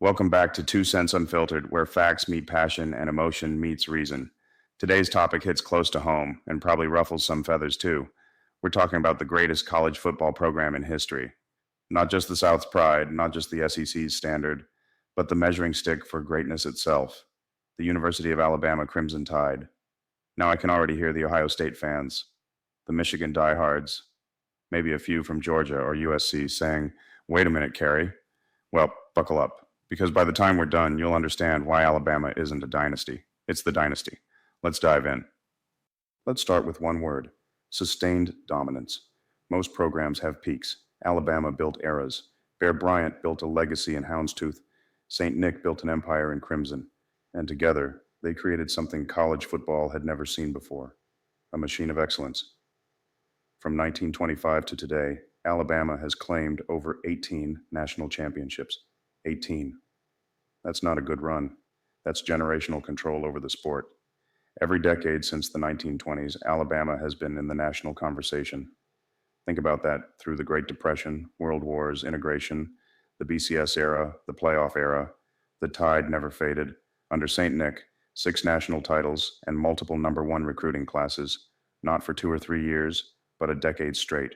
Welcome back to Two Cents Unfiltered, where facts meet passion and emotion meets reason. Today's topic hits close to home and probably ruffles some feathers too. We're talking about the greatest college football program in history. Not just the South's pride, not just the SEC's standard, but the measuring stick for greatness itself, the University of Alabama Crimson Tide. Now I can already hear the Ohio State fans, the Michigan diehards, maybe a few from Georgia or USC saying, "Wait a minute, Kerry." Well, buckle up, because by the time we're done, you'll understand why Alabama isn't a dynasty. It's the dynasty. Let's dive in. Let's start with one word: sustained dominance. Most programs have peaks. Alabama built eras. Bear Bryant built a legacy in houndstooth. St. Nick built an empire in crimson. And together, they created something college football had never seen before: a machine of excellence. From 1925 to today, Alabama has claimed over 18 national championships. 18. That's not a good run. That's generational control over the sport. Every decade since the 1920s, Alabama has been in the national conversation. Think about that: through the Great Depression, World Wars, integration, the BCS era, the playoff era, the Tide never faded. Under St. Nick, 6 national titles and multiple number one recruiting classes, not for 2 or 3 years, but a decade straight.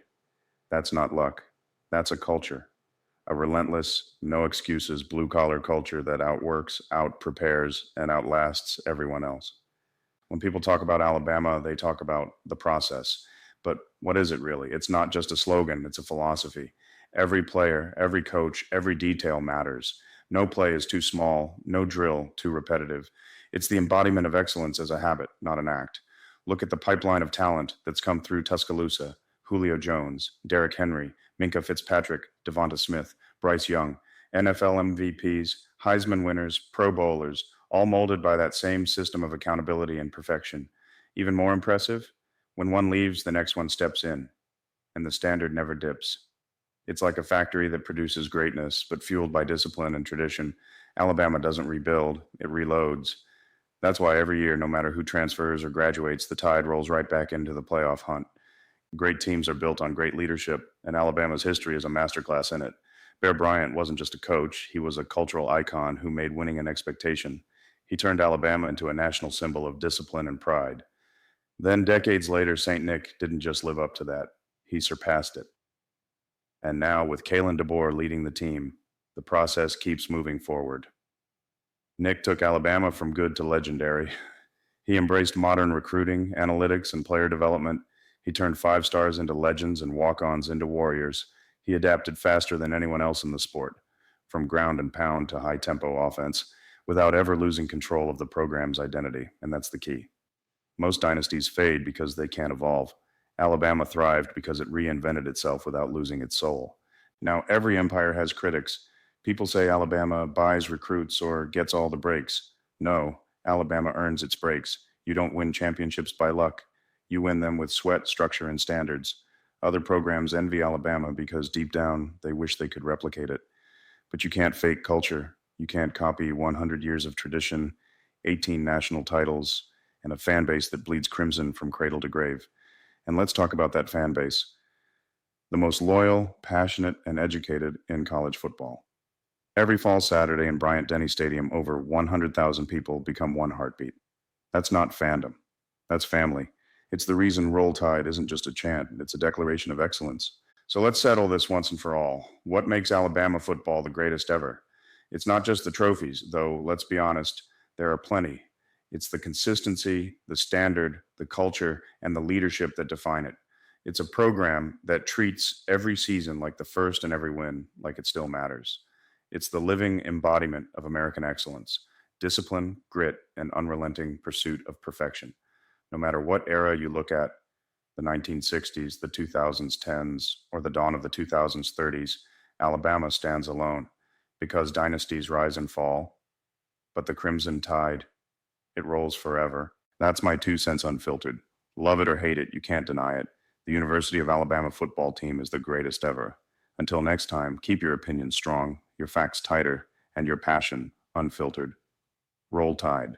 That's not luck. That's a culture. A relentless, no excuses, blue-collar culture that outworks, outprepares, and outlasts everyone else. When people talk about Alabama, they talk about the process. But what is it really? It's not just a slogan, it's a philosophy. Every player, every coach, every detail matters. No play is too small, no drill too repetitive. It's the embodiment of excellence as a habit, not an act. Look at the pipeline of talent that's come through Tuscaloosa: Julio Jones, Derrick Henry, Minka Fitzpatrick, Devonta Smith, Bryce Young, NFL MVPs, Heisman winners, Pro Bowlers, all molded by that same system of accountability and perfection. Even more impressive, when one leaves, the next one steps in, and the standard never dips. It's like a factory that produces greatness, but fueled by discipline and tradition. Alabama doesn't rebuild, it reloads. That's why every year, no matter who transfers or graduates, the Tide rolls right back into the playoff hunt. Great teams are built on great leadership, and Alabama's history is a masterclass in it. Bear Bryant wasn't just a coach, he was a cultural icon who made winning an expectation. He turned Alabama into a national symbol of discipline and pride. Then, decades later, St. Nick didn't just live up to that, he surpassed it. And now, with Kalen DeBoer leading the team, the process keeps moving forward. Nick took Alabama from good to legendary. He embraced modern recruiting, analytics, and player development. He turned 5 stars into legends and walk-ons into warriors. He adapted faster than anyone else in the sport, from ground and pound to high-tempo offense, without ever losing control of the program's identity, and that's the key. Most dynasties fade because they can't evolve. Alabama thrived because it reinvented itself without losing its soul. Now, every empire has critics. People say Alabama buys recruits or gets all the breaks. No, Alabama earns its breaks. You don't win championships by luck. You win them with sweat, structure, and standards. Other programs envy Alabama because deep down they wish they could replicate it. But you can't fake culture. You can't copy 100 years of tradition, 18 national titles, and a fan base that bleeds crimson from cradle to grave. And let's talk about that fan base: the most loyal, passionate, and educated in college football. Every fall Saturday in Bryant-Denny Stadium, over 100,000 people become one heartbeat. That's not fandom. That's family. It's the reason Roll Tide isn't just a chant, it's a declaration of excellence. So let's settle this once and for all. What makes Alabama football the greatest ever? It's not just the trophies, though let's be honest, there are plenty. It's the consistency, the standard, the culture, and the leadership that define it. It's a program that treats every season like the first and every win like it still matters. It's the living embodiment of American excellence: discipline, grit, and unrelenting pursuit of perfection. No matter what era you look at, the 1960s, the 2010s, or the dawn of the 2030s, Alabama stands alone, because dynasties rise and fall, but the Crimson Tide, it rolls forever. That's my 2 cents unfiltered. Love it or hate it, you can't deny it. The University of Alabama football team is the greatest ever. Until next time, keep your opinions strong, your facts tighter, and your passion unfiltered. Roll Tide.